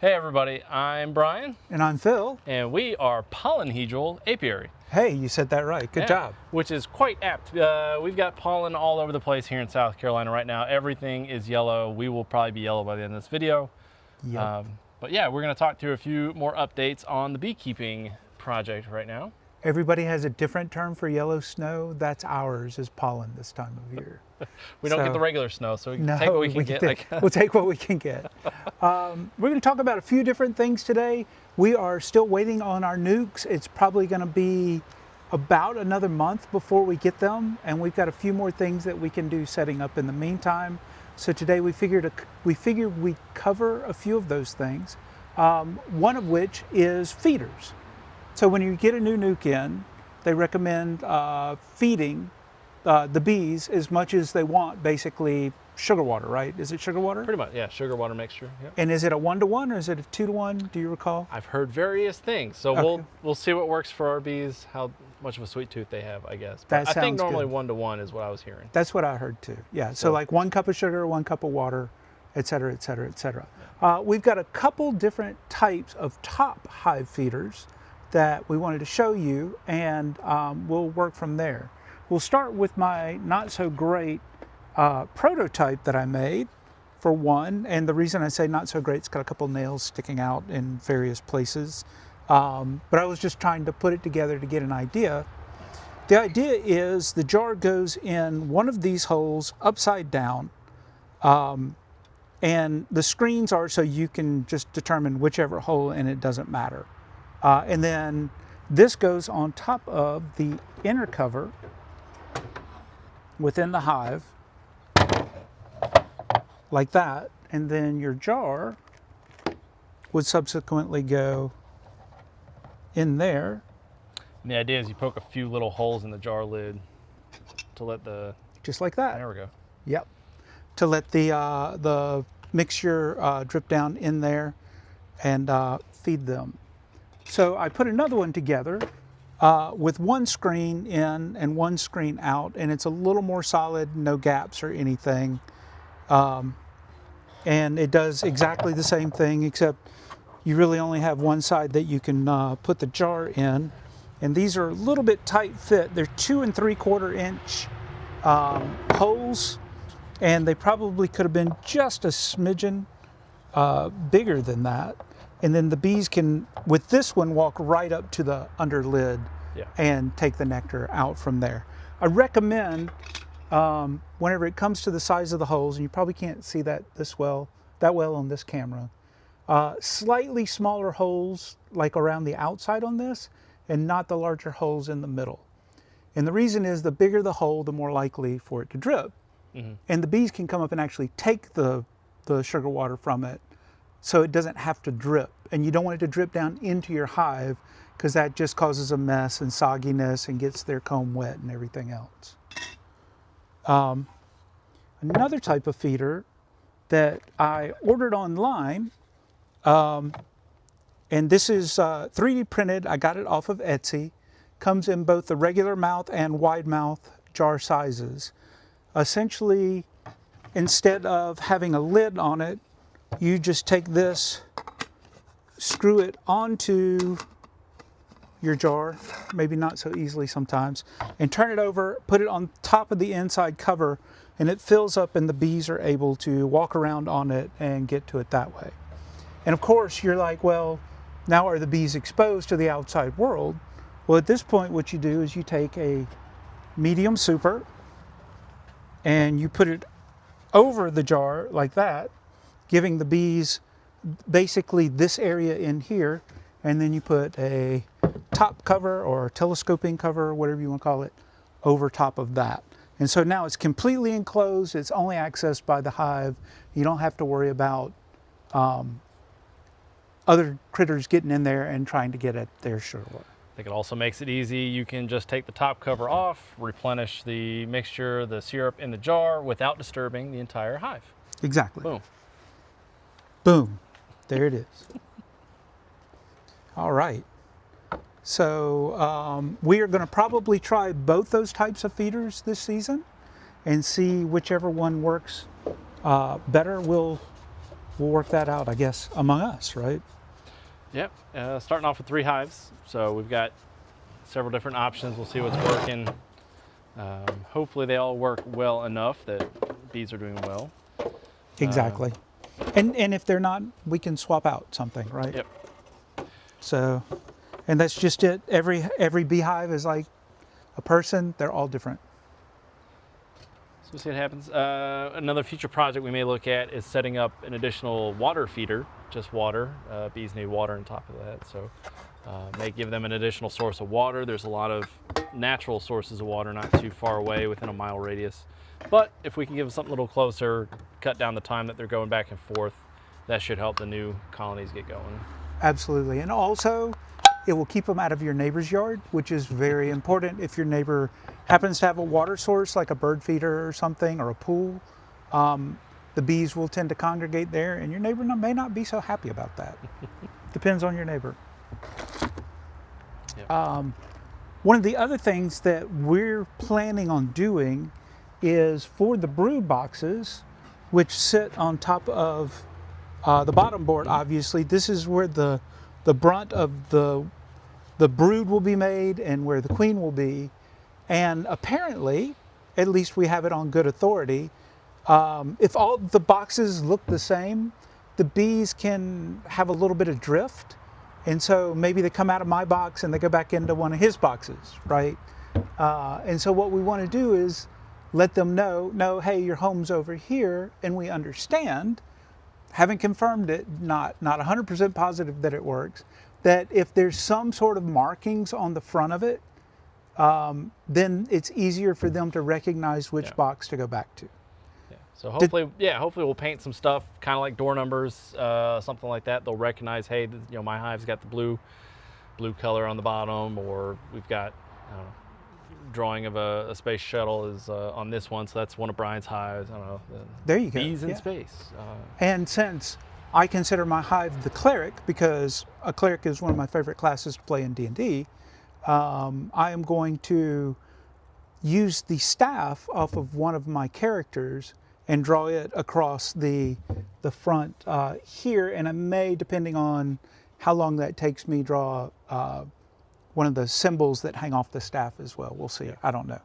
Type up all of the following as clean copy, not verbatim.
Hey everybody, I'm Brian. And I'm Phil. And we are Pollenhedral Apiary. Hey, you said that right. Good job. Which is quite apt. We've got pollen all over the place here in South Carolina right now. Everything is yellow. We will probably be yellow by the end of this video. Yep. But yeah, we're going to talk through a few more updates on the beekeeping project right now. Everybody has a different term for yellow snow. That's ours, is pollen this time of year. We don't get the regular snow, so we can take what we can get. We'll take what we can get. We're going to talk about a few different things today. We are still waiting on our nucs. It's probably going to be about another month before we get them, and we've got a few more things that we can do setting up in the meantime. So today we figured we'd cover a few of those things, one of which is feeders. So when you get a new nuc in, they recommend feeding the bees as much as they want, basically sugar water, right? Is it sugar water? Pretty much, yeah, sugar water mixture. Yep. And is it a 1-to-1 or is it a 2-to-1? Do you recall? I've heard various things, so Okay. we'll see what works for our bees, how much of a sweet tooth they have, I guess. That I think sounds normally good. 1-to-1 is what I was hearing. That's what I heard too. Yeah. So like 1 cup of sugar, 1 cup of water, et cetera, et cetera, et cetera. We've got a couple different types of top hive feeders that we wanted to show you, and we'll work from there. We'll start with my not so great prototype that I made for one, and the reason I say not so great, it's got a couple nails sticking out in various places, but I was just trying to put it together to get an idea. The idea is the jar goes in one of these holes upside down, and the screens are so you can just determine whichever hole, and it doesn't matter. And then this goes on top of the inner cover within the hive, like that. And then your jar would subsequently go in there. And the idea is you poke a few little holes in the jar lid to let the... Just like that. There we go. Yep. To let the mixture drip down in there and feed them. So I put another one together with one screen in and one screen out, and it's a little more solid, no gaps or anything. And it does exactly the same thing, except you really only have one side that you can put the jar in. And these are a little bit tight fit. They're 2 3/4 inch holes, and they probably could have been just a smidgen bigger than that. And then the bees can, with this one, walk right up to the under lid and take the nectar out from there. I recommend, whenever it comes to the size of the holes, and you probably can't see that well on this camera, slightly smaller holes like around the outside on this, and not the larger holes in the middle. And the reason is the bigger the hole, the more likely for it to drip. Mm-hmm. And the bees can come up and actually take the sugar water from it, so it doesn't have to drip. And you don't want it to drip down into your hive, because that just causes a mess and sogginess and gets their comb wet and everything else. Another type of feeder that I ordered online, and this is 3D printed. I got it off of Etsy. Comes in both the regular mouth and wide mouth jar sizes. Essentially, instead of having a lid on it, you just take this, screw it onto your jar, maybe not so easily sometimes, and turn it over, put it on top of the inside cover, and it fills up and the bees are able to walk around on it and get to it that way. And of course, you're like, well, now are the bees exposed to the outside world? Well, at this point, what you do is you take a medium super and you put it over the jar like that, giving the bees basically this area in here, and then you put a top cover or telescoping cover, whatever you want to call it, over top of that. And so now it's completely enclosed. It's only accessed by the hive. You don't have to worry about other critters getting in there and trying to get at their sugar water. I think it also makes it easy. You can just take the top cover off, replenish the mixture, the syrup in the jar without disturbing the entire hive. Exactly. Boom. Boom. There it is. All right. So we are going to probably try both those types of feeders this season and see whichever one works better. We'll we'll work that out, I guess, among us, right? Yep. Starting off with 3 hives. So we've got several different options. We'll see what's working. Hopefully they all work well enough that bees are doing well. Exactly. And if they're not, we can swap out something, right? Yep. So, and that's just it. Every beehive is like a person. They're all different. So we'll see what happens. Another future project we may look at is setting up an additional water feeder, just water. Bees need water on top of that, so may give them an additional source of water. There's a lot of natural sources of water not too far away within a mile radius. But if we can give them something a little closer, cut down the time that they're going back and forth, that should help the new colonies get going. Absolutely. And also, it will keep them out of your neighbor's yard, which is very important. If your neighbor happens to have a water source like a bird feeder or something, or a pool, the bees will tend to congregate there, and your neighbor may not be so happy about that. Depends on your neighbor. Yep. One of the other things that we're planning on doing is for the brood boxes, which sit on top of the bottom board. Obviously, this is where the brunt of the brood will be made and where the queen will be. And apparently, at least we have it on good authority, if all the boxes look the same, the bees can have a little bit of drift. And so maybe they come out of my box and they go back into one of his boxes, right? And so what we want to do is let them know, no, hey, your home's over here, and we understand, haven't confirmed it, not 100% positive that it works, that if there's some sort of markings on the front of it, then it's easier for them to recognize which box to go back to. Yeah. So hopefully, hopefully we'll paint some stuff, kind of like door numbers, something like that. They'll recognize, hey, my hive's got the blue color on the bottom, or we've got, drawing of a space shuttle is on this one, so that's one of Brian's hives. I don't know. There you go. Bees in space. And since I consider my hive the cleric, because a cleric is one of my favorite classes to play in D&D, I am going to use the staff off of one of my characters and draw it across the front here, and I may, depending on how long that takes me, draw one of the symbols that hang off the staff as well. We'll see. I don't know.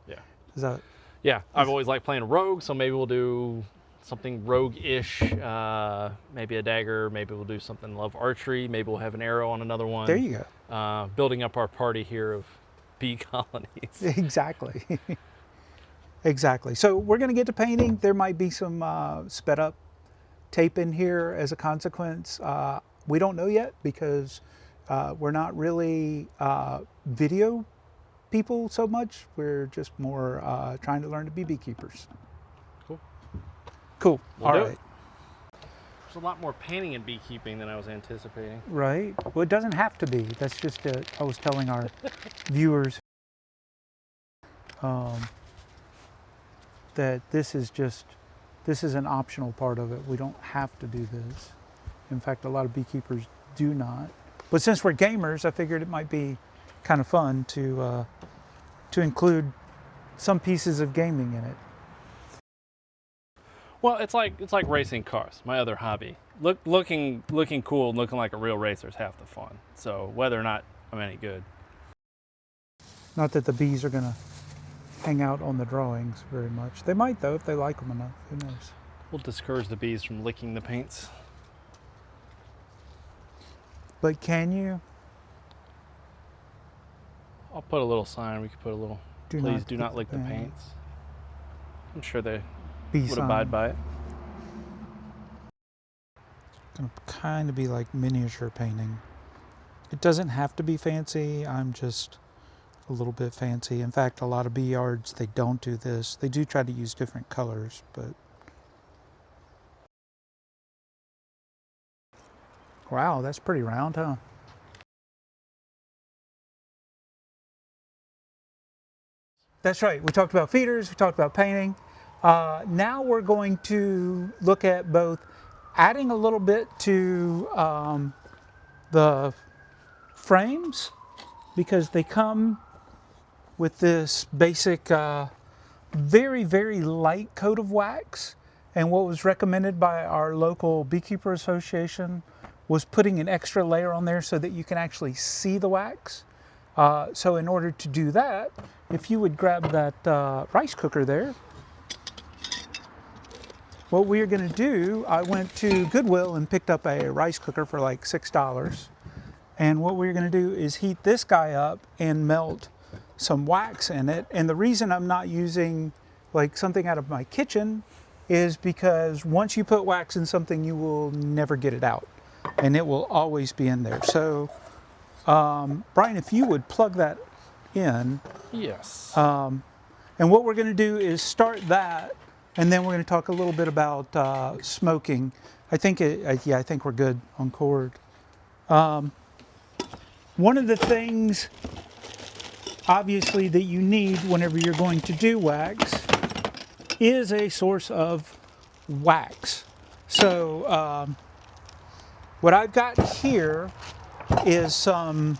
Yeah. I've always liked playing a rogue, so maybe we'll do something rogue-ish, maybe a dagger, maybe we'll do something love archery, maybe we'll have an arrow on another one. There you go. Building up our party here of bee colonies. Exactly. Exactly. So we're going to get to painting. There might be some sped up tape in here as a consequence. We don't know yet because we're not really video people so much. We're just more trying to learn to be beekeepers. Cool. All right. There's a lot more painting in beekeeping than I was anticipating. Right. Well, it doesn't have to be. That's just it. I was telling our viewers that this is an optional part of it. We don't have to do this. In fact, a lot of beekeepers do not. But since we're gamers, I figured it might be kind of fun to include some pieces of gaming in it. Well, it's like racing cars, my other hobby. Looking cool and looking like a real racer is half the fun. So whether or not I'm any good. Not that the bees are going to hang out on the drawings very much. They might, though, if they like them enough. Who knows? We'll discourage the bees from licking the paints. But can you? I'll put a little sign. We could put a little, please do not lick the paints. I'm sure they would abide by it. It's going to kind of be like miniature painting. It doesn't have to be fancy. I'm just a little bit fancy. In fact, a lot of bee yards, they don't do this. They do try to use different colors, but wow, that's pretty round, huh? That's right. We talked about feeders. We talked about painting. Now we're going to look at both adding a little bit to the frames, because they come with this basic, very, very light coat of wax. And what was recommended by our local beekeeper association was putting an extra layer on there so that you can actually see the wax. So in order to do that, if you would grab that rice cooker there, what we're going to do, I went to Goodwill and picked up a rice cooker for like $6. And what we're going to do is heat this guy up and melt some wax in it. And the reason I'm not using like something out of my kitchen is because once you put wax in something, you will never get it out. And it will always be in there. So, Brian, if you would plug that in. Yes. And what we're going to do is start that, and then we're going to talk a little bit about smoking. I think I think we're good on cord. One of the things, obviously, that you need whenever you're going to do wax is a source of wax. So what I've got here is some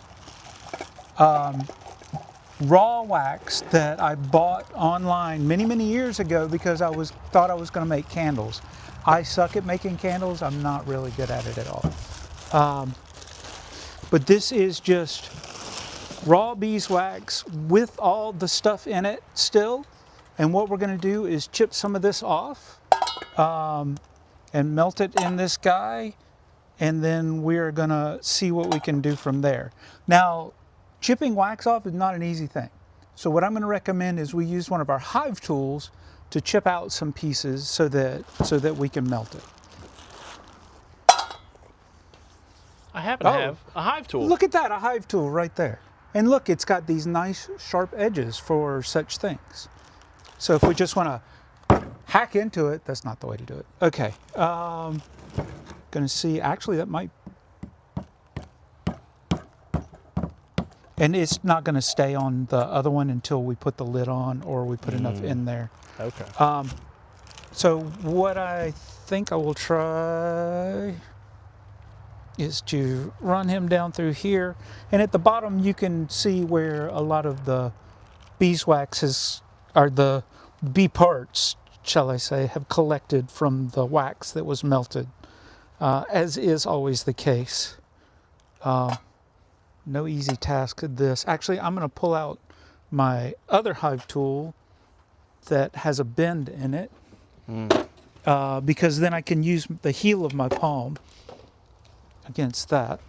raw wax that I bought online many years ago because I thought I was going to make candles. I suck at making candles. I'm not really good at it at all. But this is just raw beeswax with all the stuff in it still. And what we're going to do is chip some of this off and melt it in this guy. And then we're going to see what we can do from there. Now, chipping wax off is not an easy thing. So what I'm going to recommend is we use one of our hive tools to chip out some pieces so that we can melt it. I happen to have a hive tool. Look at that, a hive tool right there. And look, it's got these nice sharp edges for such things. So if we just want to hack into it, that's not the way to do it. Okay, gonna see, actually that might, and it's not gonna stay on the other one until we put the lid on or we put enough in there. Okay. So what I think I will try is to run him down through here, and at the bottom you can see where a lot of the beeswax or the bee parts, shall I say, have collected from the wax that was melted, as is always the case. No easy task this. Actually, I'm going to pull out my other hive tool that has a bend in it, because then I can use the heel of my palm against that.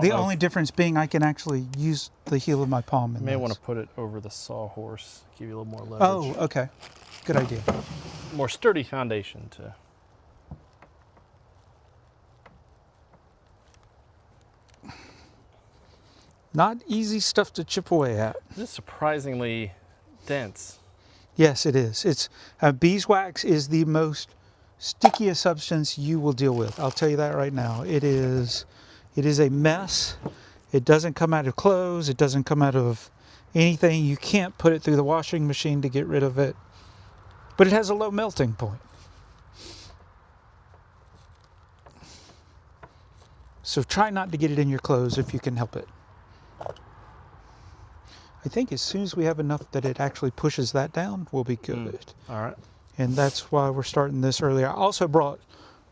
The only difference being I can actually use the heel of my palm. You may want to put it over the sawhorse, give you a little more leverage. Oh, okay. Good idea. More sturdy foundation to. Not easy stuff to chip away at. This is surprisingly dense. Yes, it is. It's beeswax is the most stickiest substance you will deal with. I'll tell you that right now. It is a mess. It doesn't come out of clothes. It doesn't come out of anything. You can't put it through the washing machine to get rid of it. But it has a low melting point. So try not to get it in your clothes if you can help it. I think as soon as we have enough that it actually pushes that down, we'll be good. All right. And that's why we're starting this early. I also brought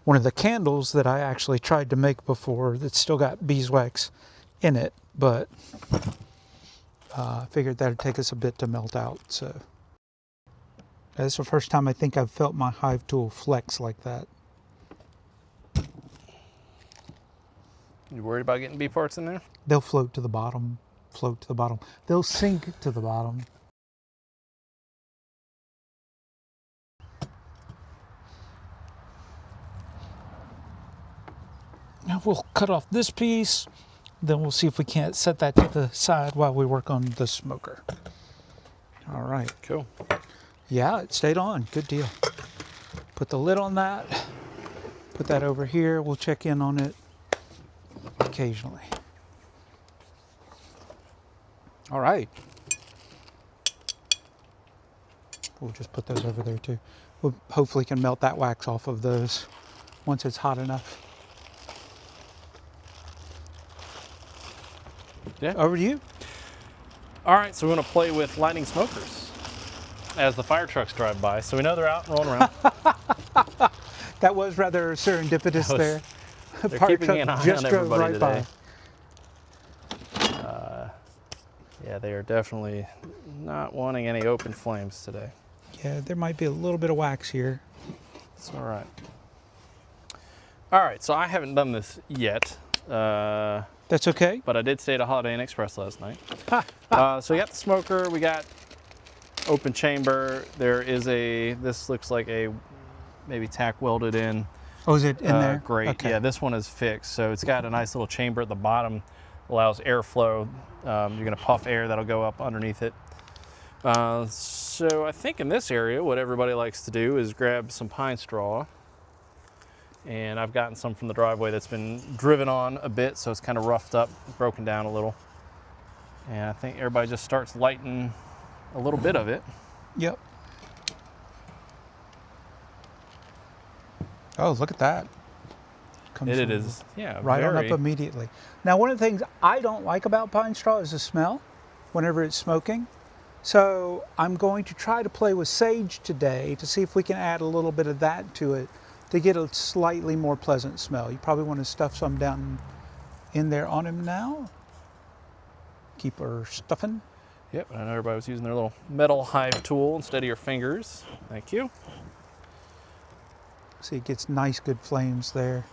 one of the candles that I actually tried to make before that's still got beeswax in it, but I figured that would take us a bit to melt out. So that's the first time I think I've felt my hive tool flex like that. You worried about getting bee parts in there? They'll float to the bottom. Float to the bottom. They'll sink to the bottom. Now we'll cut off this piece, then we'll see if we can't set that to the side while we work on the smoker. All right. Cool. Yeah, it stayed on. Good deal. Put the lid on that. Put that over here. We'll check in on it occasionally. All right. We'll just put those over there too. We'll hopefully can melt that wax off of those once it's hot enough. Yeah. over to you. All right, so we want to play with lighting smokers as the fire trucks drive by. So we know they're out and rolling around. That was rather serendipitous That was- there. They're Fire keeping truck an eye just on drove everybody right today. Yeah, they are definitely not wanting any open flames today. by. Yeah, there might be a little bit of wax here. It's all right. All right, so I haven't done this yet, That's okay. but I did stay at a Holiday Inn Express last night. Ha. So we got the smoker, we got open chamber. There is this looks like a maybe tack welded in. Oh, is it in there? Great. Okay. Yeah, this one is fixed. So it's got a nice little chamber at the bottom, allows airflow. You're going to puff air that'll go up underneath it. So I think in this area, what everybody likes to do is grab some pine straw. And I've gotten some from the driveway that's been driven on a bit, so it's kind of roughed up, broken down a little. And I think everybody just starts lighting a little bit of it. Yep. Oh, look at that. Comes It from is, yeah, right on very, up immediately. Now, one of the things I don't like about pine straw is the smell whenever it's smoking. So I'm going to try to play with sage today to see if we can add a little bit of that to it to get a slightly more pleasant smell. You probably want to stuff some down in there on him now. Keep her stuffing. Yep, I know everybody was using their little metal hive tool instead of your fingers. Thank you. See, it gets nice, good flames there.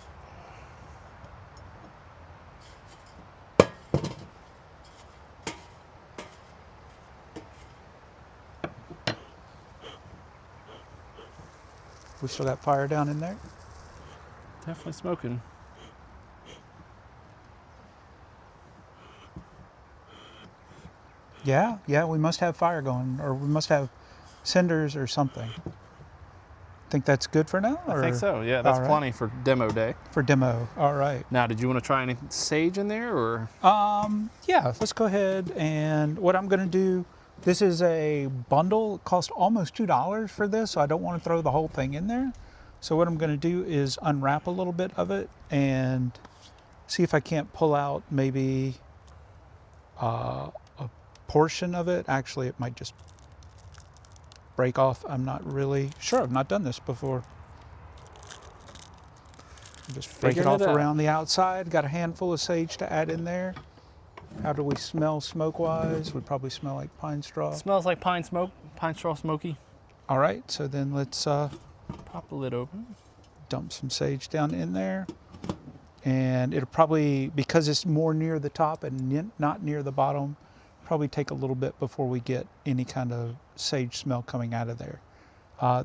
We still got fire down in there. Definitely smoking. Yeah, we must have fire going, or we must have cinders or something. Think that's good for now? I think or so, yeah, that's all right. plenty for demo day. For demo, all right. Now, did you want to try any sage in there, or? Yeah, let's go ahead and what I'm gonna do, this is a bundle, it cost almost $2 for this, so I don't want to throw the whole thing in there. So what I'm gonna do is unwrap a little bit of it and see if I can't pull out maybe a portion of it. Actually, it might just break off. I'm not really sure. I've not done this before. Just break it Figuring off it out. around the outside. Got a handful of sage to add in there. How do we smell smoke-wise? We probably smell like pine straw. Smells like pine smoke, pine straw smoky. All right, so then let's Pop the lid open. dump some sage down in there. And it'll probably, because it's more near the top and not near the bottom, probably take a little bit before we get any kind of sage smell coming out of there.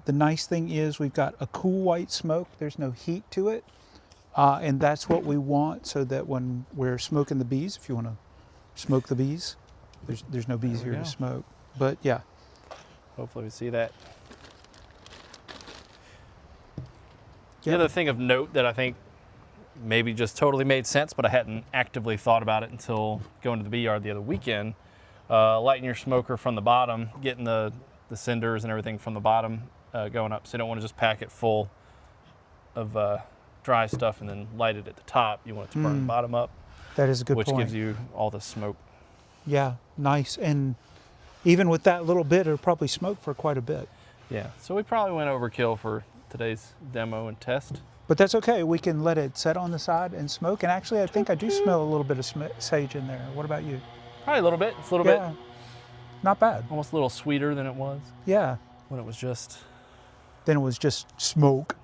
The nice thing is we've got a cool white smoke. There's no heat to it. And that's what we want so that when we're smoking the bees, if you want to smoke the bees, there's no bees There we here go. to smoke. But yeah, Hopefully we see that. The Yep. other thing of note that I think maybe just totally made sense, but I hadn't actively thought about it until going to the bee yard the other weekend, lighting your smoker from the bottom, getting the cinders and everything from the bottom going up. So you don't want to just pack it full of dry stuff and then light it at the top. You want it to burn the bottom up, that is a good which point. gives you all the smoke. Yeah, nice. And even with that little bit, it'll probably smoke for quite a bit. Yeah, so we probably went overkill for today's demo and test. But that's okay. We can let it set on the side and smoke. And actually, I think I do smell a little bit of sage in there. What about you? Probably a little bit. It's a little Yeah, bit, not bad. almost a little sweeter than it was Yeah. when it was just. Then it was just smoke.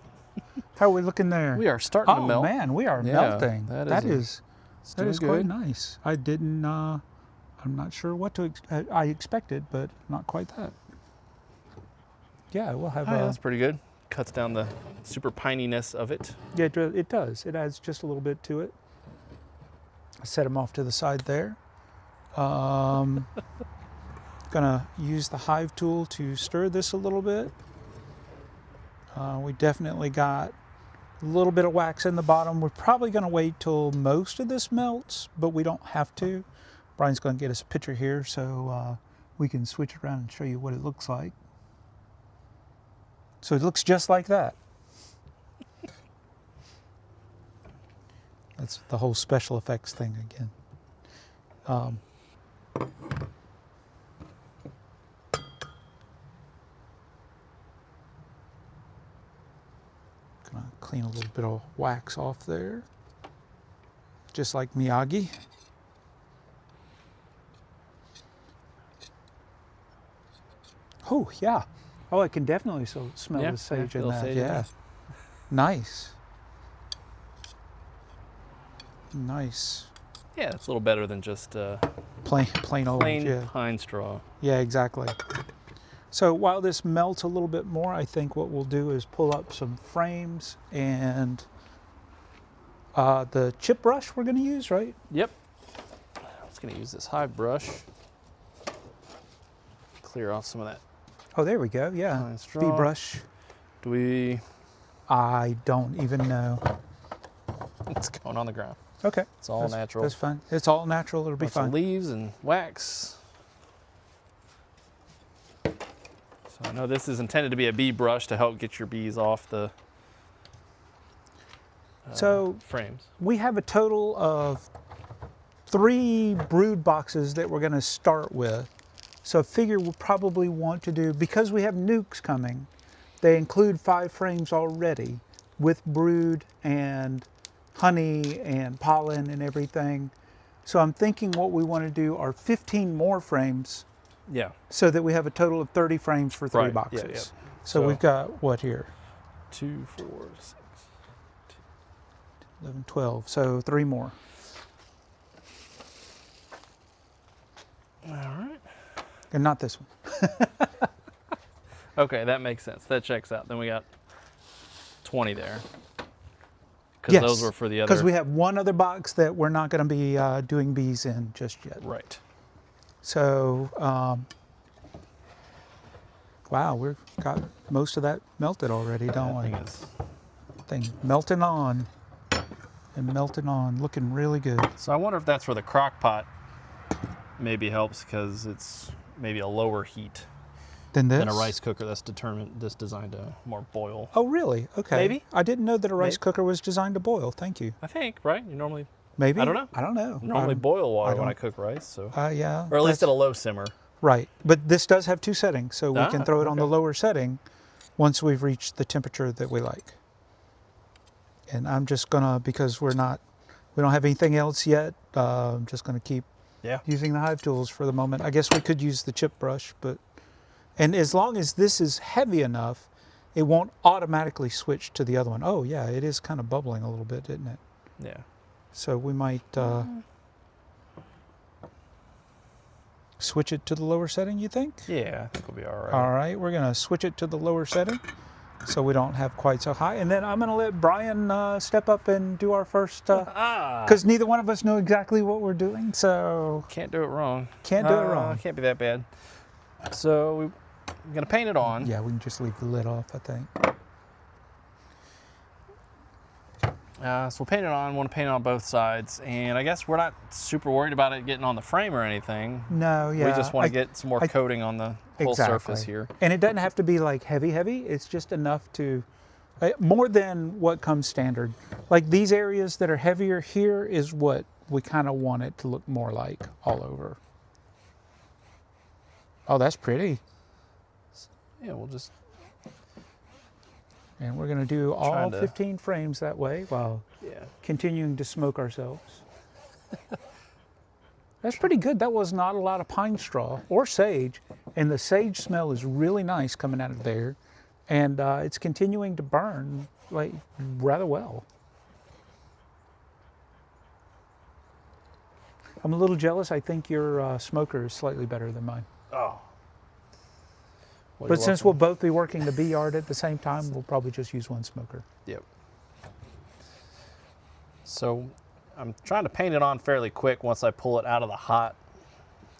How are we looking there? We are starting to Oh melt. man, we are Yeah, melting. that is It's that doing is good. quite nice. I didn't. I'm not sure what to. I expected, but not quite that. Yeah, we'll have. Oh, yeah, that's pretty good. Cuts down the super pininess of it. Yeah, it does. It adds just a little bit to it. I set them off to the side there. Gonna use the hive tool to stir this a little bit. We definitely got a little bit of wax in the bottom. We're probably gonna wait till most of this melts, but we don't have to. Brian's gonna get us a picture here so we can switch it around and show you what it looks like. So it looks just like that. That's the whole special effects thing again. Gonna clean a little bit of wax off there, just like Miyagi. Oh yeah. Oh, I can definitely smell Yeah, the sage yeah, in little that. sage in Yeah. there. Nice. Nice. Yeah, it's a little better than just Plain old. plain Yeah. pine straw. Yeah, exactly. So while this melts a little bit more, I think what we'll do is pull up some frames and the chip brush we're going to use, right? Yep. I'm just going to use this hive brush. Clear off some of that Oh, there we go. Yeah. pine Bee straw. brush. Do we... I don't even know. It's going on the ground. Okay. It's all natural. That's fine. It's all natural. It'll be Bunch fine. of leaves and wax. So I know this is intended to be a bee brush to help get your bees off the So frames. we have a total of 3 brood boxes that we're going to start with. So I figure we'll probably want to do, because we have nucs coming, they include 5 frames already with brood and honey and pollen and everything. So I'm thinking what we want to do are 15 more frames Yeah. so that we have a total of 30 frames for 3 Right, yeah, boxes. yeah. So So- we've got what here? 2, 4, 6. 11, 12. So 3 more. All right. And not this one. Okay, that makes sense. That checks out. Then we got 20 there. Because Yes, those were for the other. Because we have one other box that we're not going to be doing bees in just yet. Right. So, wow, we've got most of that melted already, don't That we? thing is... Thing melting on and melting on, looking really good. So I wonder if that's where the crock pot maybe helps, because it's maybe a lower heat Then this? than a rice cooker that's designed to more boil. Oh, really? Okay. Maybe. I didn't know that a rice Maybe. cooker was designed to boil. Thank you. I think, right? You normally Maybe? I don't know. I don't know. normally boil water when don't- I cook rice, so Yeah. or at least that's- at a low simmer. Right. But this does have 2 settings, so we can throw it on the okay. lower setting once we've reached the temperature that we like. And I'm just gonna, because we don't have anything else yet, I'm just gonna keep Yeah. using the hive tools for the moment. I guess we could use the chip brush, and as long as this is heavy enough, it won't automatically switch to the other one. Oh yeah, it is kind of bubbling a little bit, isn't it? Yeah. So we might switch it to the lower setting, you think? Yeah, I think we'll be all right. All right, we're gonna switch it to the lower setting so we don't have quite so high. And then I'm gonna let Brian step up and do our first, because neither one of us know exactly what we're doing, so Can't do it wrong. Can't do it wrong. Can't be that bad. So we're gonna paint it on. yeah, we can just leave the lid off, I think. So we'll paint it on. Want to paint it on both sides, and I guess we're not super worried about it getting on the frame or anything. No, yeah. We just want I- to get some more I- coating on the whole surface here. And it doesn't have to be like heavy. It's just enough to, more than what comes standard. Like these areas that are heavier here is what we kind of want it to look more like all over. Oh, that's pretty. Yeah, we'll just And we're going to do all Trying to- 15 frames that way while continuing to smoke ourselves. That's pretty good. That was not a lot of pine straw or sage. And the sage smell is really nice coming out of there. And it's continuing to burn like rather well. I'm a little jealous. I think your smoker is slightly better than mine. Oh. Well, But you're since we'll welcome. both be working the bee yard at the same time, we'll probably just use one smoker. Yep. So I'm trying to paint it on fairly quick once I pull it out of the hot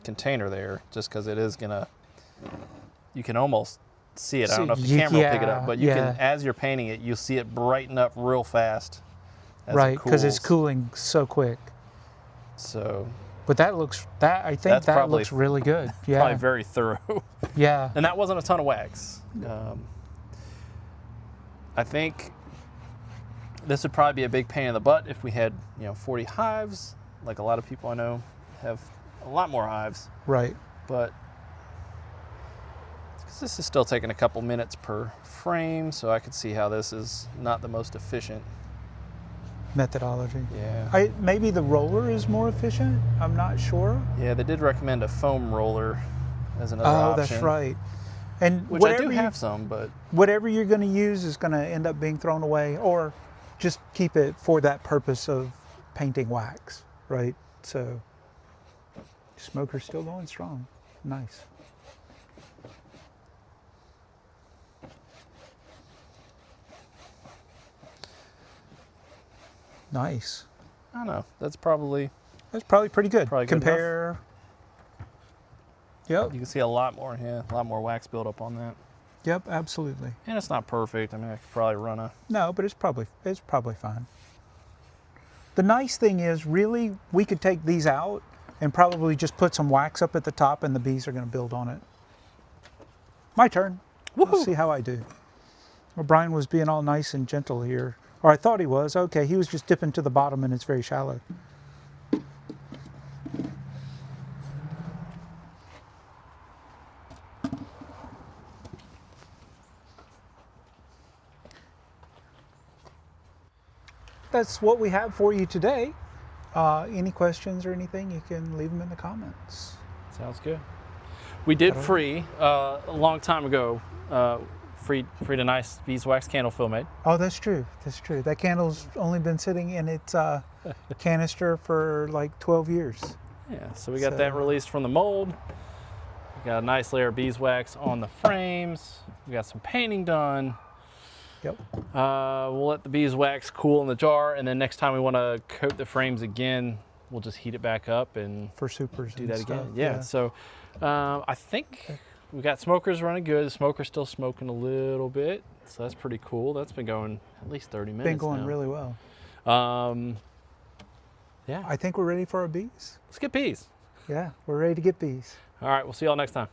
container there, just because it is gonna, you can almost see it. I don't know if the camera will pick it up, but you can, as you're painting it, you'll see it brighten up real fast. As Right, it because it's cools. cooling so quick. So But I think That's that probably- looks really good. Yeah, probably very thorough. yeah. And that wasn't a ton of wax. I think this would probably be a big pain in the butt if we had, 40 hives, like a lot of people I know have a lot more hives, Right. but because this is still taking a couple minutes per frame, so I could see how this is not the most efficient. Methodology. Yeah. Maybe the roller is more efficient. I'm not sure. Yeah, they did recommend a foam roller as another Oh, option. that's right. And Which I do have some, but whatever you're going to use is going to end up being thrown away, or just keep it for that purpose of painting wax, right? So, smoker's still going strong. Nice. Nice. I don't know. That's probably pretty good. Probably good Compare. Yep. you can see a lot more. Yeah, a lot more wax buildup on that. Yep. Absolutely. And it's not perfect. I mean, I could probably run a. No, but it's probably fine. The nice thing is, really, we could take these out and probably just put some wax up at the top, and the bees are going to build on it. My turn. Let's see how I do. Well, Brian was being all nice and gentle here, or I thought he was. Okay, he was just dipping to the bottom, and it's very shallow. That's what we have for you today. Any questions or anything, you can leave them in the comments. Sounds good. We did free a long time ago. Freed a nice beeswax candle fill made. Oh, that's true. That's true. That candle's only been sitting in its canister for like 12 years. Yeah, so we got that released from the mold. We got a nice layer of beeswax on the frames. We got some painting done. Yep. We'll let the beeswax cool in the jar, and then next time we want to coat the frames again, we'll just heat it back up and For supers do and that stuff. again. Yeah. So I think we got smokers running good. The smoker's still smoking a little bit, so that's pretty cool. That's been going at least 30 minutes. Been going now. really well. Yeah. I think we're ready for our bees. Let's get bees. Yeah, we're ready to get bees. All right. We'll see y'all next time.